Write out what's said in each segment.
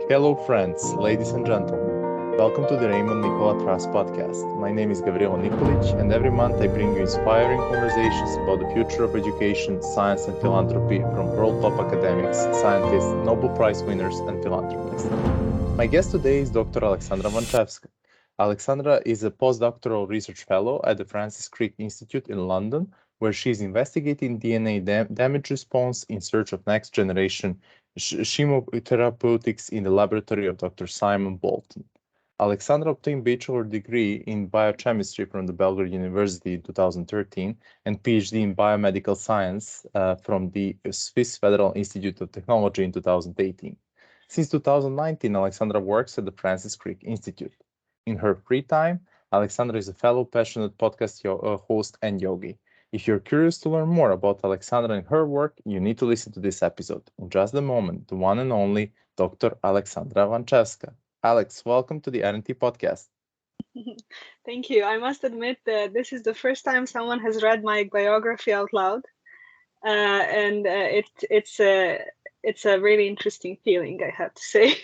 Hello, friends, ladies and gentlemen. Welcome to the Raymond Nicolet Trust Podcast. My name is Gavrilo Nikolic, and every month I bring you inspiring conversations about the future of education, science, and philanthropy from world top academics, scientists, Nobel Prize winners, and philanthropists. My guest today is Dr. Aleksandra Vancevska. Aleksandra is a Postdoctoral Research Fellow at the Francis Crick Institute in London, where she is investigating DNA damage response in search of next-generation chemotherapeutics in the laboratory of Dr. Simon Boulton. Aleksandra obtained bachelor degree in biochemistry from the Belgrade University in 2013 and PhD in biomedical science from the Swiss Federal Institute of Technology in 2018. Since 2019, Aleksandra works at the Francis Crick Institute. In her free time, Aleksandra is a fellow passionate podcast host and yogi. If you're curious to learn more about Aleksandra and her work, you need to listen to this episode. In just a moment, the one and only Dr. Aleksandra Vancevska. Alex, welcome to the RNT podcast. Thank you. I must admit that this is the first time someone has read my biography out loud, and it's a really interesting feeling, I have to say.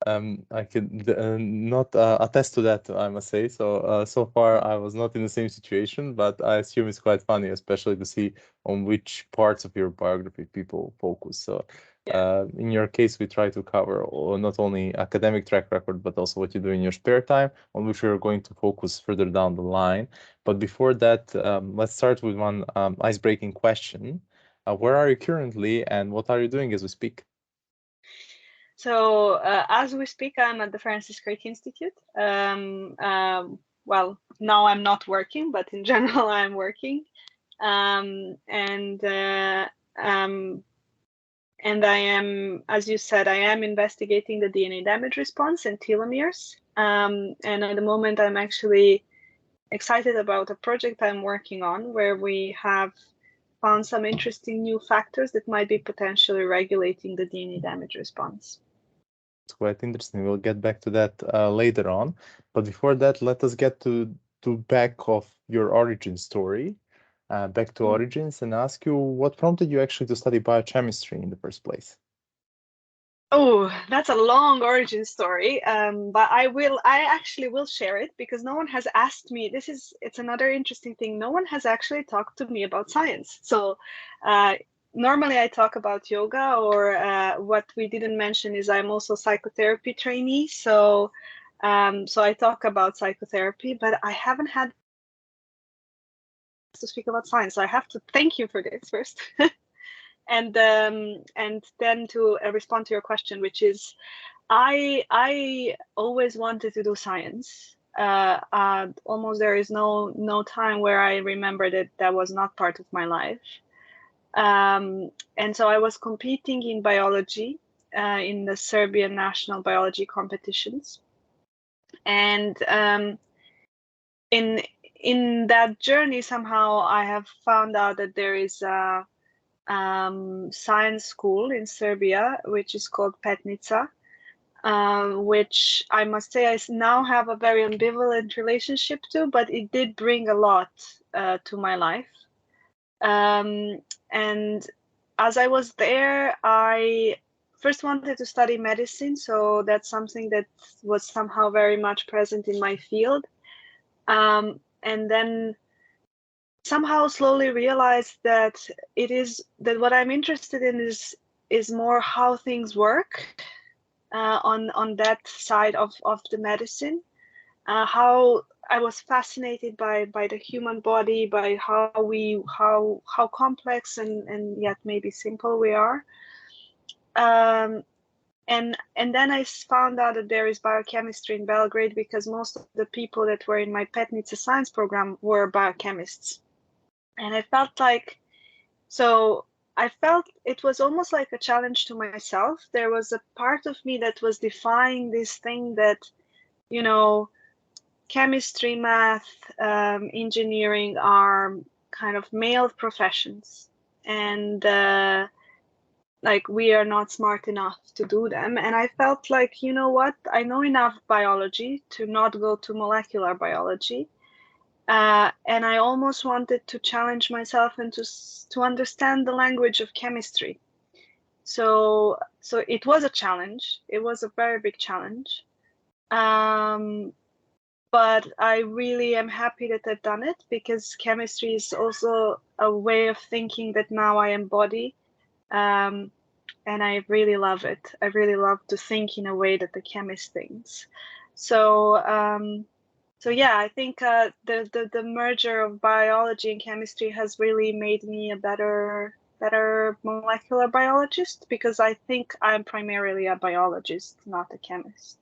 I could not attest to that, I must say. So far, I was not in the same situation, but I assume it's quite funny, especially to see on which parts of your biography people focus. So, in your case, we try to cover not only academic track record, but also what you do in your spare time, on which we're going to focus further down the line. But before that, let's start with one ice-breaking question. Where are you currently, and what are you doing as we speak? So as we speak, I'm at the Francis Crick Institute. Well, now I'm not working, but in general, I'm working. And I am, as you said, I am investigating the DNA damage response and telomeres. And at the moment, I'm actually excited about a project I'm working on where we have found some interesting new factors that might be potentially regulating the DNA damage response. It's quite interesting. We'll get back to that later on. But before that, let us get to back of your origin story, back to origins, and ask you what prompted you actually to study biochemistry in the first place. Oh, that's a long origin story, but I actually will share it because no one has asked me. It's another interesting thing. No one has actually talked to me about science. So normally I talk about yoga, or what we didn't mention is I'm also psychotherapy trainee. So I talk about psychotherapy, but I haven't had to speak about science. So I have to thank you for this first. And then to respond to your question, which is, I always wanted to do science. Almost there is no time where I remember that was not part of my life. And so I was competing in biology in the Serbian national biology competitions, and in that journey somehow I have found out that there is a science school in Serbia, which is called Petnica, which I must say I now have a very ambivalent relationship to, but it did bring a lot to my life. And as I was there, I first wanted to study medicine, so that's something that was somehow very much present in my field. And then somehow slowly realized that what I'm interested in is more how things work on that side of the medicine. How I was fascinated by the human body, by how complex and yet maybe simple we are. And then I found out that there is biochemistry in Belgrade because most of the people that were in my Petnica science program were biochemists. And I felt it was almost like a challenge to myself. There was a part of me that was defying this thing that, chemistry, math, engineering are kind of male professions. And we are not smart enough to do them. And I felt like, you know what, I know enough biology to not go to molecular biology. And I almost wanted to challenge myself and to understand the language of chemistry. So it was a challenge. It was a very big challenge. But I really am happy that I've done it, because chemistry is also a way of thinking that now I embody. And I really love it. I really love to think in a way that the chemist thinks. So yeah, I think the merger of biology and chemistry has really made me a better molecular biologist, because I think I'm primarily a biologist, not a chemist.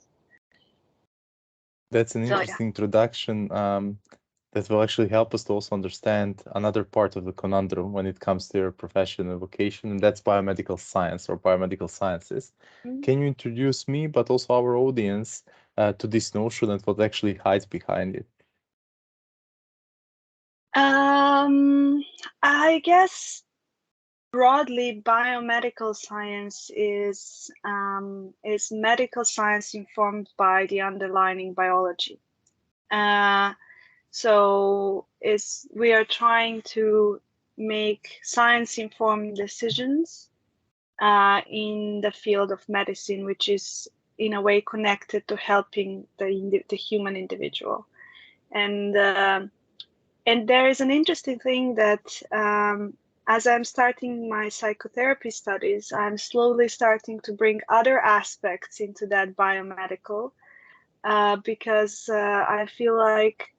That's an interesting introduction that will actually help us to also understand another part of the conundrum when it comes to your profession and vocation, and that's biomedical science or biomedical sciences. Mm-hmm. Can you introduce me, but also our audience, to this notion and what actually hides behind it? I guess broadly, biomedical science is medical science informed by the underlying biology. So we are trying to make science-informed decisions in the field of medicine, which is in a way connected to helping the human individual. And there is an interesting thing that as I'm starting my psychotherapy studies, I'm slowly starting to bring other aspects into that biomedical, because I feel like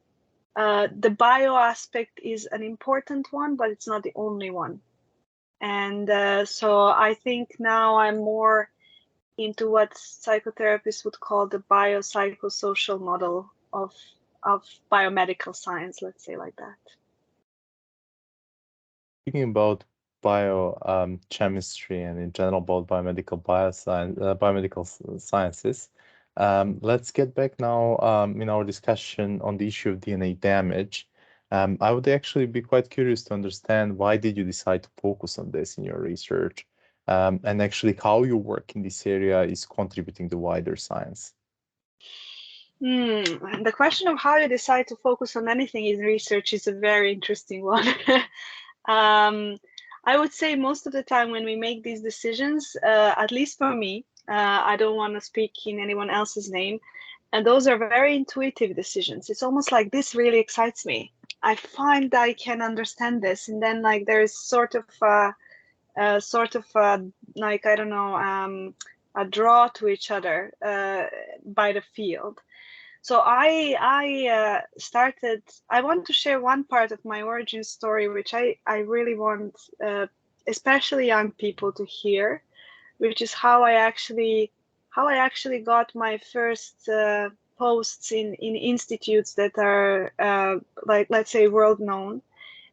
the bio aspect is an important one, but it's not the only one. And so I think now I'm more into what psychotherapists would call the biopsychosocial model of biomedical science, let's say like that. Speaking about biochemistry and in general about biomedical sciences, let's get back now in our discussion on the issue of DNA damage. I would actually be quite curious to understand, why did you decide to focus on this in your research, and actually how your work in this area is contributing to wider science? The question of how you decide to focus on anything in research is a very interesting one. I would say most of the time when we make these decisions, at least for me, I don't want to speak in anyone else's name, and those are very intuitive decisions. It's almost like, this really excites me. I find I can understand this, and then like there's sort of like, I don't know, a draw to each other by the field. So I want to share one part of my origin story, which I really want especially young people to hear, which is how I actually got my first posts in institutes that are like, let's say, world known.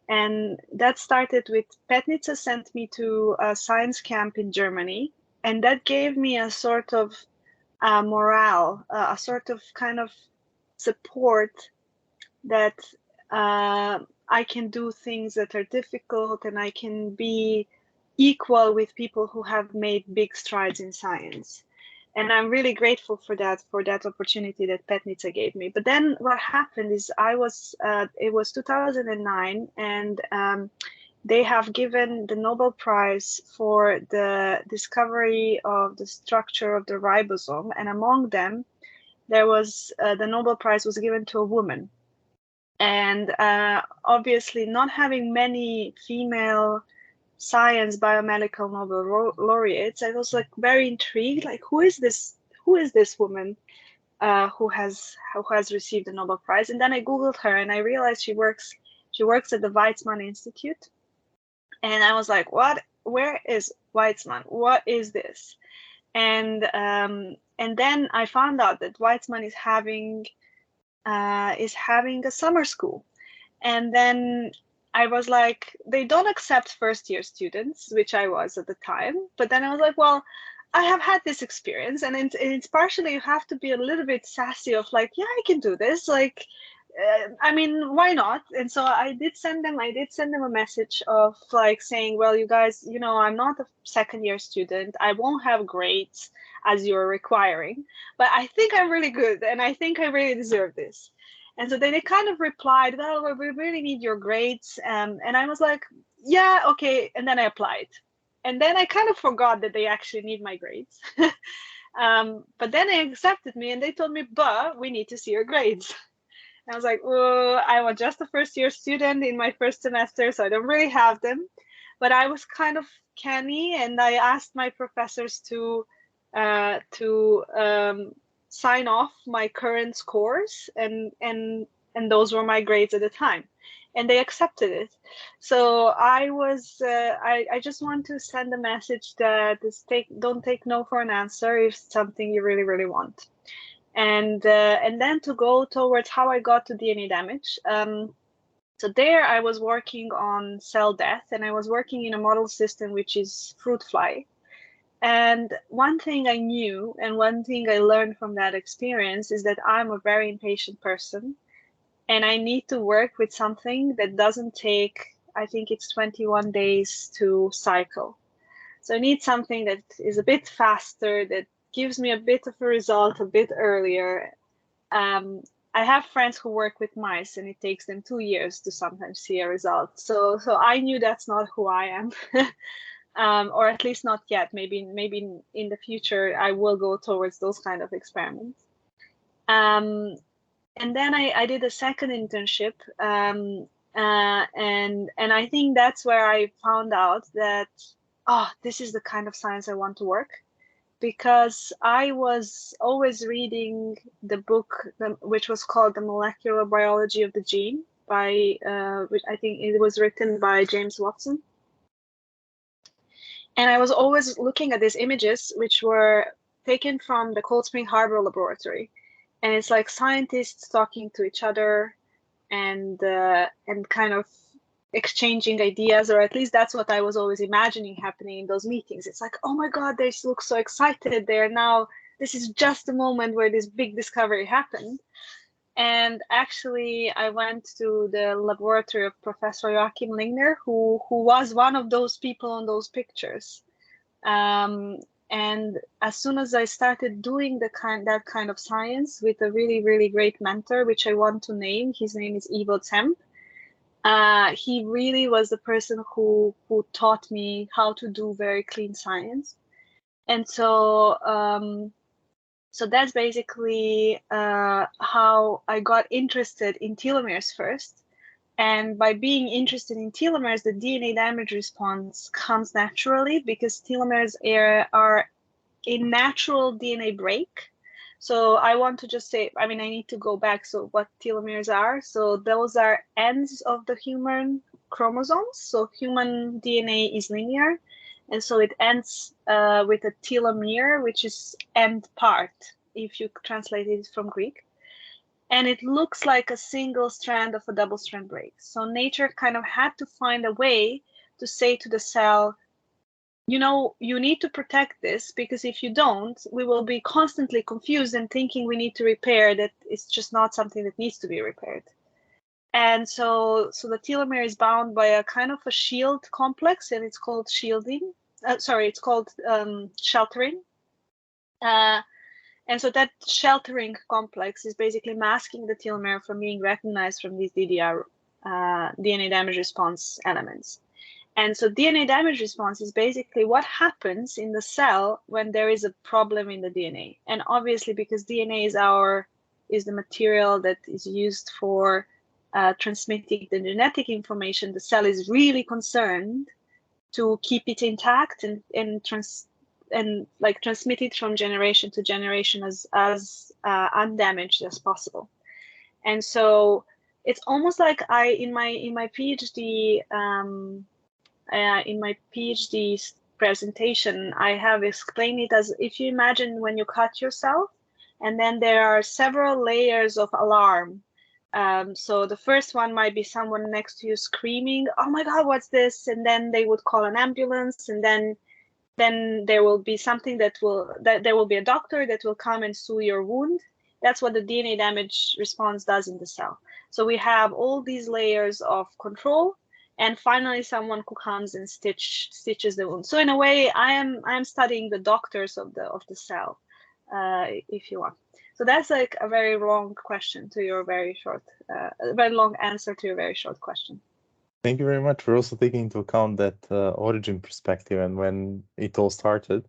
And that started with Petnica sent me to a science camp in Germany, and that gave me a sort of morale, a sort of kind of support that I can do things that are difficult, and I can be equal with people who have made big strides in science. And I'm really grateful for that opportunity that Petnica gave me. But then what happened is it was 2009, and they have given the Nobel Prize for the discovery of the structure of the ribosome. And among them, there was the Nobel Prize was given to a woman. And obviously, not having many female science biomedical Nobel laureates, I was like very intrigued. Like, who is this woman who has received the Nobel Prize? And then I Googled her, and I realized she works at the Weizmann Institute. And I was like, what? Where is Weizmann? What is this? And then I found out that Weizmann is having a summer school. And then I was like, they don't accept first-year students, which I was at the time. But then I was like, well, I have had this experience, and it's partially, you have to be a little bit sassy of like, yeah, I can do this. Like, I mean, why not? And so I did send them a message of like saying, well, you guys, I'm not a second-year student. I won't have grades as you're requiring, but I think I'm really good, and I think I really deserve this. And so they kind of replied, well, we really need your grades. And I was like, yeah, okay. And then I applied. And then I kind of forgot that they actually need my grades. But then they accepted me and they told me, but we need to see your grades. And I was like, oh, I was just a first year student in my first semester, so I don't really have them. But I was kind of canny, and I asked my professors to sign off my current scores, and those were my grades at the time, and they accepted it. So I just want to send a message that don't take no for an answer if it's something you really, really want. And then to go towards how I got to DNA damage. So there I was working on cell death, and I was working in a model system which is fruit fly. And one thing I knew and one thing I learned from that experience is that I'm a very impatient person, and I need to work with something that doesn't take, I think it's 21 days to cycle. So I need something that is a bit faster, that gives me a bit of a result a bit earlier. I have friends who work with mice, and it takes them 2 years to sometimes see a result. So I knew that's not who I am. Or at least not yet. Maybe in the future I will go towards those kind of experiments. And then I did a second internship, and I think that's where I found out that this is the kind of science I want to work, because I was always reading the book which was called The Molecular Biology of the Gene by which I think it was written by James Watson. And I was always looking at these images, which were taken from the Cold Spring Harbor laboratory. And it's like scientists talking to each other and kind of exchanging ideas, or at least that's what I was always imagining happening in those meetings. It's like, oh my God, they look so excited. They're now, this is just the moment where this big discovery happened. And actually, I went to the laboratory of Professor Joachim Lingner, who was one of those people on those pictures. And as soon as I started doing that kind of science with a really, really great mentor, which I want to name, his name is Ivo Zemp. He really was the person who taught me how to do very clean science. And so so that's basically how I got interested in telomeres first. And by being interested in telomeres, the DNA damage response comes naturally, because telomeres are a natural DNA break. So I want to just say, I need to go back. So what telomeres are? So those are ends of the human chromosomes. So human DNA is linear. And so it ends with a telomere, which is end part, if you translate it from Greek. And it looks like a single strand of a double strand break. So nature kind of had to find a way to say to the cell, you need to protect this, because if you don't, we will be constantly confused and thinking we need to repair that it's just not something that needs to be repaired. And so the telomere is bound by a kind of a shield complex, and it's called shielding. It's called sheltering. And so that sheltering complex is basically masking the telomere from being recognized from these DDR, DNA damage response elements. And so DNA damage response is basically what happens in the cell when there is a problem in the DNA. And obviously, because DNA is the material that is used for transmitting the genetic information, the cell is really concerned to keep it intact and transmit it from generation to generation as undamaged as possible. And so it's almost like in my PhD presentation, I have explained it as if you imagine when you cut yourself, and then there are several layers of alarm. So the first one might be someone next to you screaming, "Oh my God, what's this?" And then they would call an ambulance, and then there will be something that there will be a doctor that will come and sew your wound. That's what the DNA damage response does in the cell. So we have all these layers of control, and finally someone who comes and stitches the wound. So in a way, I am studying the doctors of the cell, if you want. So that's like a very long question to your very short, a very long answer to your very short question. Thank you very much for also taking into account that origin perspective and when it all started.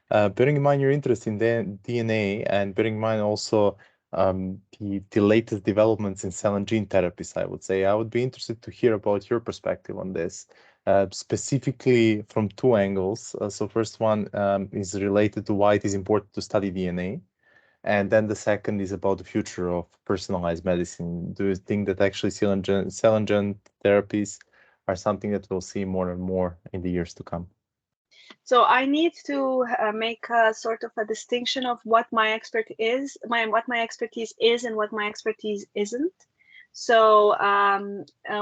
Bearing in mind your interest in the DNA and bearing in mind also the latest developments in cell and gene therapies, I would say, I would be interested to hear about your perspective on this, specifically from two angles. So first one is related to why it is important to study DNA. And then the second is about the future of personalized medicine. Do you think that actually cell and gene therapies are something that we'll see more and more in the years to come? So I need to make a sort of a distinction of what my expertise is and what my expertise isn't. So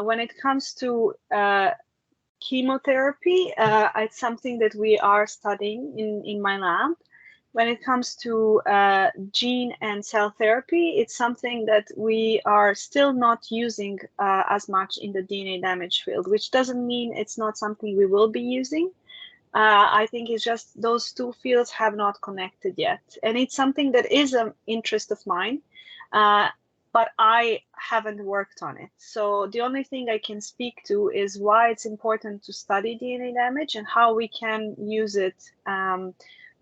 when it comes to chemotherapy, it's something that we are studying in my lab. When it comes to gene and cell therapy, it's something that we are still not using as much in the DNA damage field, which doesn't mean it's not something we will be using. I think it's just those two fields have not connected yet. And it's something that is an interest of mine, but I haven't worked on it. So the only thing I can speak to is why it's important to study DNA damage and how we can use it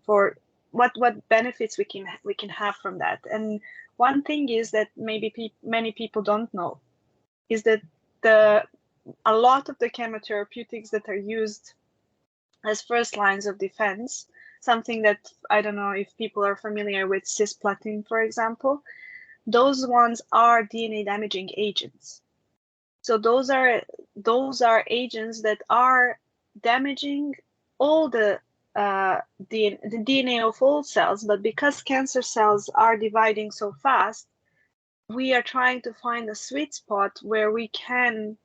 for what benefits we can have from that. And one thing is that maybe many people don't know is that a lot of the chemotherapeutics that are used as first lines of defense, something that I don't know if people are familiar with cisplatin, for example, those ones are DNA damaging agents. So those are agents that are damaging all the DNA of all cells, but because cancer cells are dividing so fast, we are trying to find a sweet spot where we can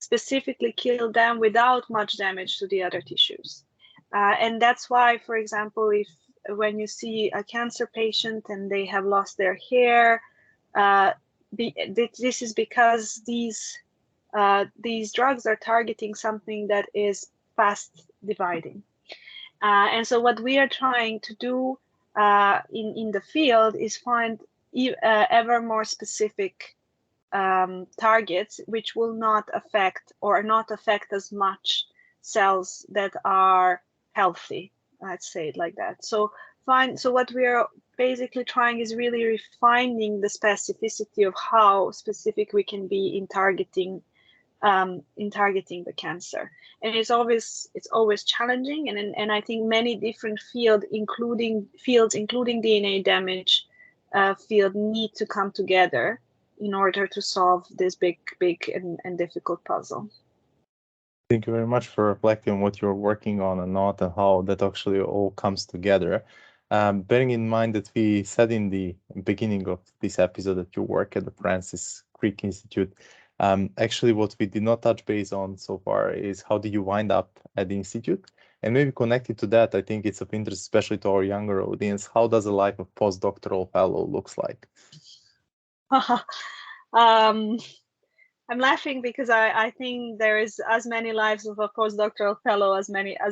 specifically kill them without much damage to the other tissues. And that's why, for example, when you see a cancer patient and they have lost their hair, this is because these drugs are targeting something that is fast dividing. And so what we are trying to do in the field is find ever more specific targets which will not affect as much cells that are healthy, let's say it like that. So what we are basically trying is really refining the specificity of how specific we can be in targeting the cancer. And it's always challenging, and I think many different fields including DNA damage field need to come together in order to solve this big and difficult puzzle. Thank you very much for reflecting on what you're working on and not, and how that actually all comes together. Bearing in mind that we said in the beginning of this episode that you work at the Francis Crick Institute, actually what we did not touch base on so far is how did you wind up at the Institute? And maybe connected to that, I think it's of interest, especially to our younger audience, how does a life of postdoctoral fellow looks like? I'm laughing because I think there is as many lives of a postdoctoral fellow as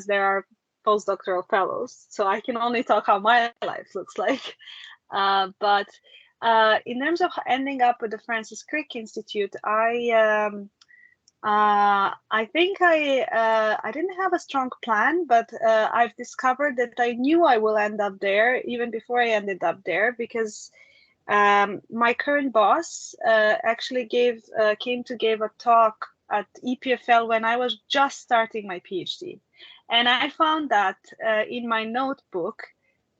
there are postdoctoral fellows. So I can only talk how my life looks like. But in terms of ending up with the Francis Crick Institute, I think I didn't have a strong plan, but I've discovered that I knew I will end up there even before I ended up there, because my current boss actually came to give a talk at EPFL when I was just starting my PhD. And I found that in my notebook,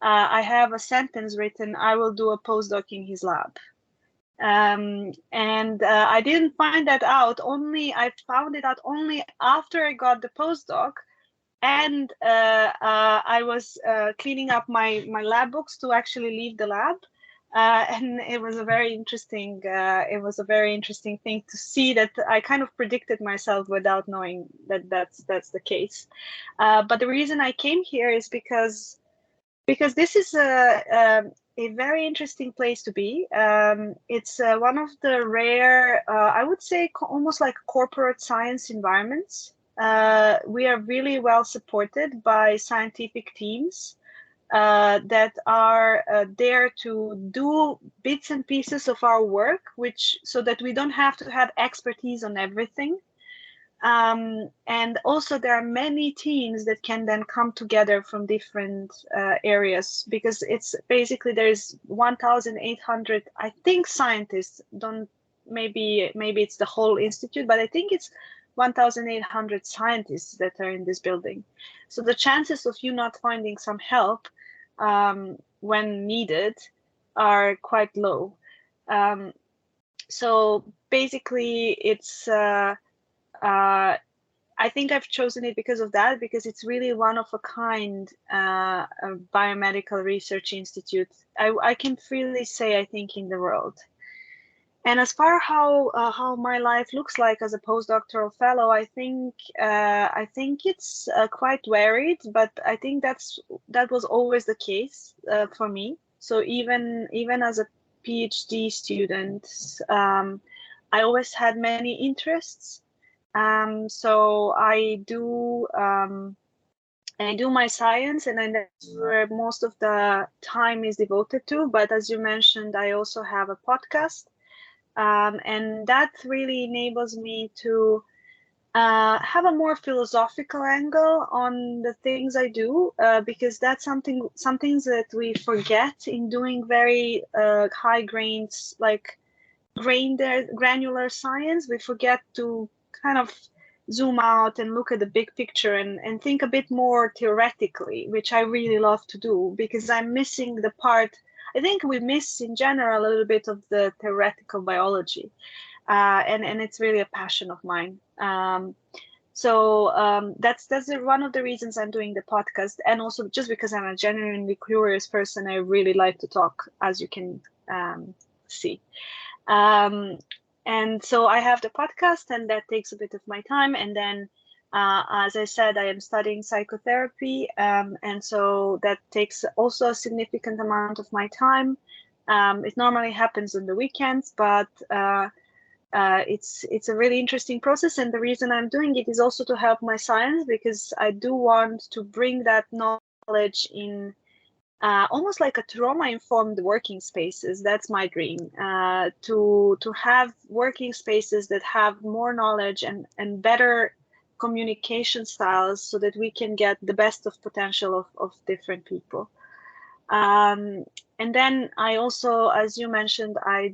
I have a sentence written, "I will do a postdoc in his lab." And I didn't find that out. I found it out only after I got the postdoc, and I was cleaning up my lab books to actually leave the lab. And it was a very interesting thing to see that I kind of predicted myself without knowing that that's the case. But the reason I came here is because this is a very interesting place to be. It's one of the rare, I would say, almost like corporate science environments. We are really well supported by scientific teams that are there to do bits and pieces of our work, so that we don't have to have expertise on everything. And also there are many teams that can then come together from different areas, because it's basically there's 1,800, I think, scientists. Don't maybe it's the whole institute, but I think it's 1,800 scientists that are in this building. So the chances of you not finding some help when needed are quite low. So basically it's I think I've chosen it because of that, because it's really one of a kind biomedical research institute. I can freely say, I think, in the world. And as far how my life looks like as a postdoctoral fellow, I think it's quite varied, but I think that was always the case for me. So even as a PhD student, I always had many interests. So I do my science, and that's where most of the time is devoted to. But as you mentioned, I also have a podcast, and that really enables me to have a more philosophical angle on the things I do, because that's some things that we forget in doing very high grains, like granular science. We forget to kind of zoom out and look at the big picture and think a bit more theoretically, which I really love to do, because I'm missing the part. I think we miss in general a little bit of the theoretical biology, and it's really a passion of mine. So that's one of the reasons I'm doing the podcast, and also just because I'm a genuinely curious person. I really like to talk, as you can see. And so I have the podcast, and that takes a bit of my time. And then, as I said, I am studying psychotherapy, and so that takes also a significant amount of my time. It normally happens on the weekends, but it's a really interesting process. And the reason I'm doing it is also to help my science, because I do want to bring that knowledge in. Almost like a trauma-informed working spaces. That's my dream, to have working spaces that have more knowledge and better communication styles, so that we can get the best of potential of different people. And then I also, as you mentioned, I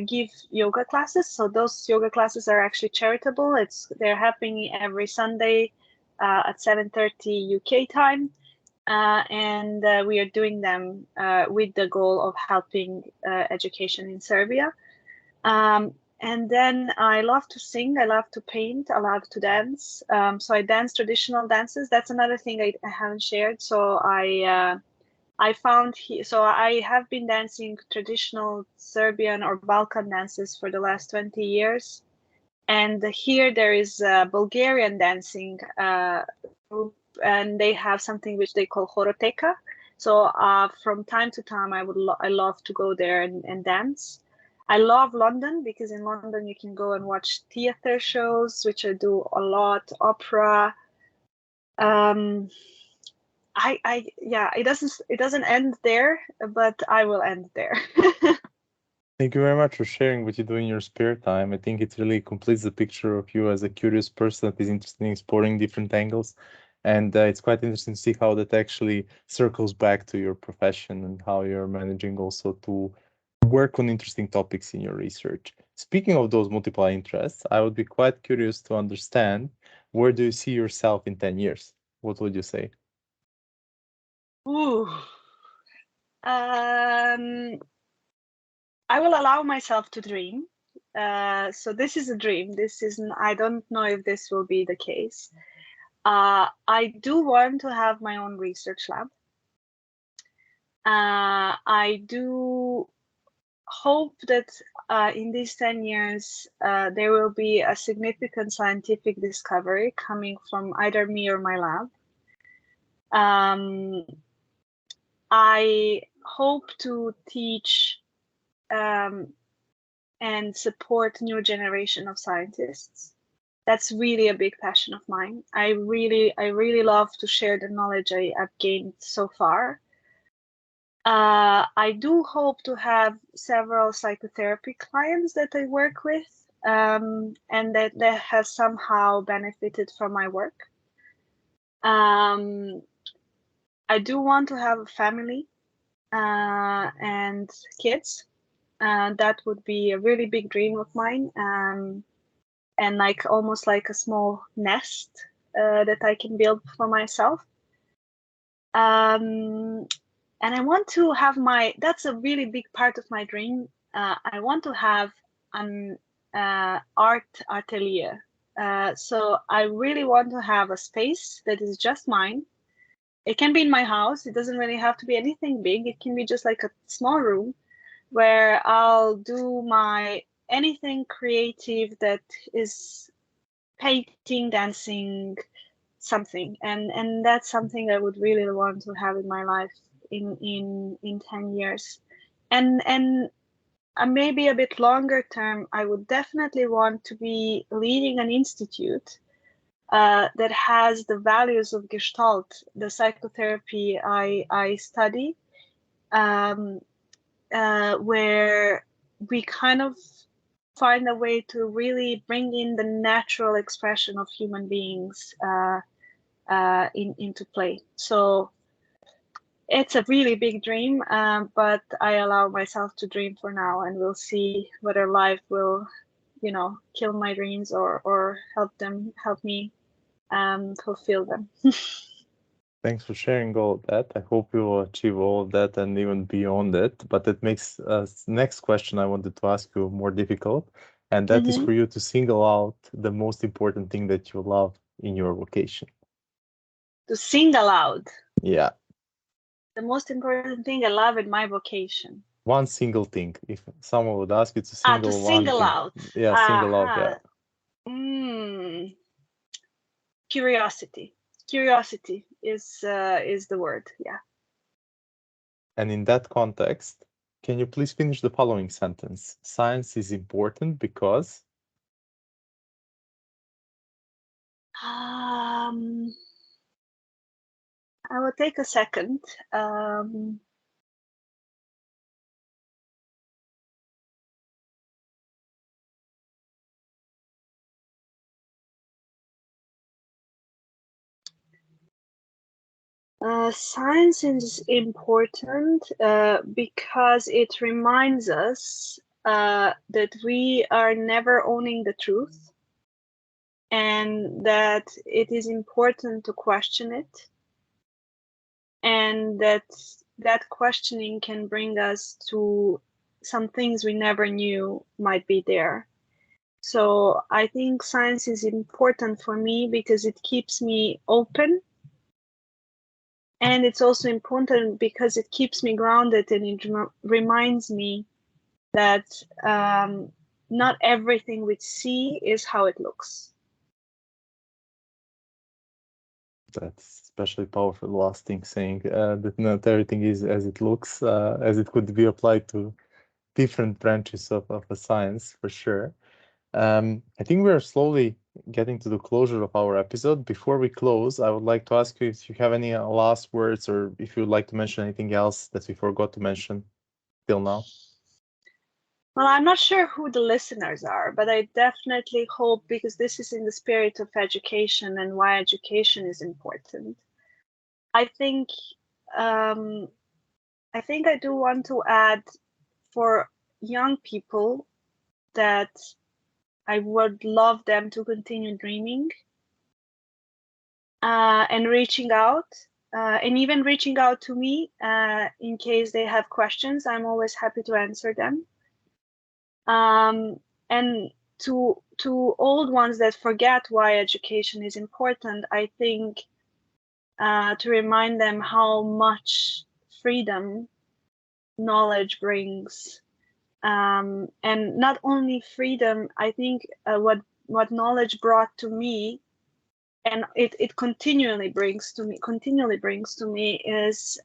give yoga classes. So those yoga classes are actually charitable. They're happening every Sunday at 7:30 UK time. And we are doing them with the goal of helping education in Serbia. And then I love to sing, I love to paint, I love to dance. So I dance traditional dances. That's another thing I haven't shared. So so I have been dancing traditional Serbian or Balkan dances for the last 20 years. And here there is Bulgarian dancing group, and they have something which they call horoteka. So from time to time, I love to go there and dance. I love London, because in London you can go and watch theater shows, which I do a lot, opera. It doesn't end there, but I will end there. Thank you very much for sharing what you do in your spare time. I think it really completes the picture of you as a curious person that is interested in exploring different angles. And it's quite interesting to see how that actually circles back to your profession and how you're managing also to work on interesting topics in your research. Speaking of those multiple interests, I would be quite curious to understand, where do you see yourself in 10 years? What would you say? Ooh. I will allow myself to dream. So this is a dream. I don't know if this will be the case. I do want to have my own research lab. I do hope that in these 10 years, there will be a significant scientific discovery coming from either me or my lab. I hope to teach and support new generation of scientists. That's really a big passion of mine. I really love to share the knowledge I've gained so far. I do hope to have several psychotherapy clients that I work with, and that has somehow benefited from my work. I do want to have a family and kids. That would be a really big dream of mine, and like almost like a small nest that I can build for myself. And I want to have that's a really big part of my dream. I want to have an art atelier. So I really want to have a space that is just mine. It can be in my house. It doesn't really have to be anything big. It can be just like a small room where I'll do anything creative that is painting, dancing, something, and that's something I would really want to have in my life in 10 years, and maybe a bit longer term. I would definitely want to be leading an institute that has the values of Gestalt, the psychotherapy I study, where we kind of find a way to really bring in the natural expression of human beings into play. So it's a really big dream, but I allow myself to dream for now, and we'll see whether life will, kill my dreams or help me fulfill them. Thanks for sharing all of that. I hope you will achieve all of that and even beyond it. But that makes next question I wanted to ask you more difficult, and that is for you to single out the most important thing that you love in your vocation. To single out? Yeah. The most important thing I love in my vocation. One single thing. If someone would ask you to single to one single thing. out. Yeah, single out, yeah. Curiosity. Curiosity is the word, yeah. And in that context, can you please finish the following sentence? Science is important because? I will take a second. Science is important because it reminds us that we are never owning the truth, and that it is important to question it, and that questioning can bring us to some things we never knew might be there. So I think science is important for me because it keeps me open. And it's also important because it keeps me grounded, and it reminds me that not everything we see is how it looks. That's especially powerful, the last thing, saying that not everything is as it looks, as it could be applied to different branches of a science, for sure. I think we're slowly getting to the closure of our episode. Before we close, I would like to ask you if you have any last words, or if you would like to mention anything else that we forgot to mention till now. Well, I'm not sure who the listeners are, but I definitely hope, because this is in the spirit of education and why education is important. I think I do want to add, for young people, that I would love them to continue dreaming and reaching out, and even reaching out to me in case they have questions. I'm always happy to answer them. And to old ones that forget why education is important, I think to remind them how much freedom knowledge brings. And not only freedom, I think what knowledge brought to me, and it continually brings to me is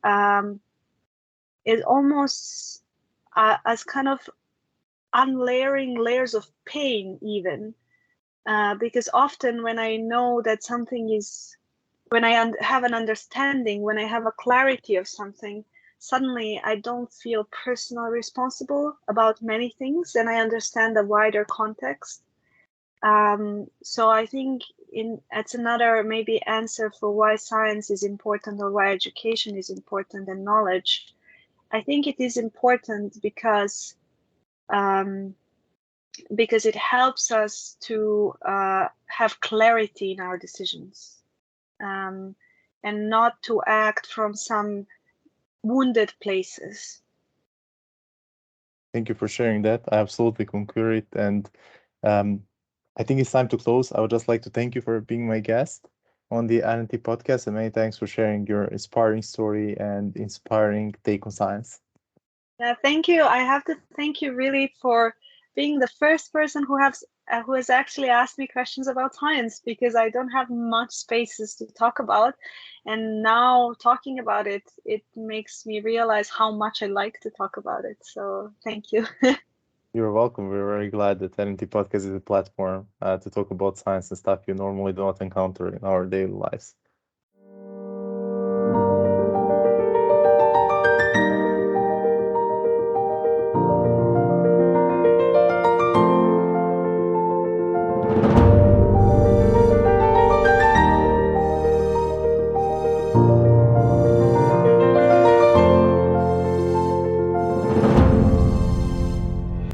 almost as kind of unlayering layers of pain, even because often when I know that something is, when I have an understanding, when I have a clarity of something, suddenly I don't feel personally responsible about many things, and I understand the wider context. So I think that's another maybe answer for why science is important or why education is important and knowledge. I think it is important because it helps us to have clarity in our decisions, and not to act from some wounded places. Thank you for sharing that. I absolutely concur it. And I think it's time to close. I would just like to thank you for being my guest on the RNT podcast, and many thanks for sharing your inspiring story and inspiring take on science. Yeah, thank you. I have to thank you really for being the first person who has actually asked me questions about science, because I don't have much spaces to talk about, and now talking about it makes me realize how much I like to talk about it. So thank you. You're welcome. We're very glad that RNT podcast is a platform to talk about science and stuff you normally do not encounter in our daily lives.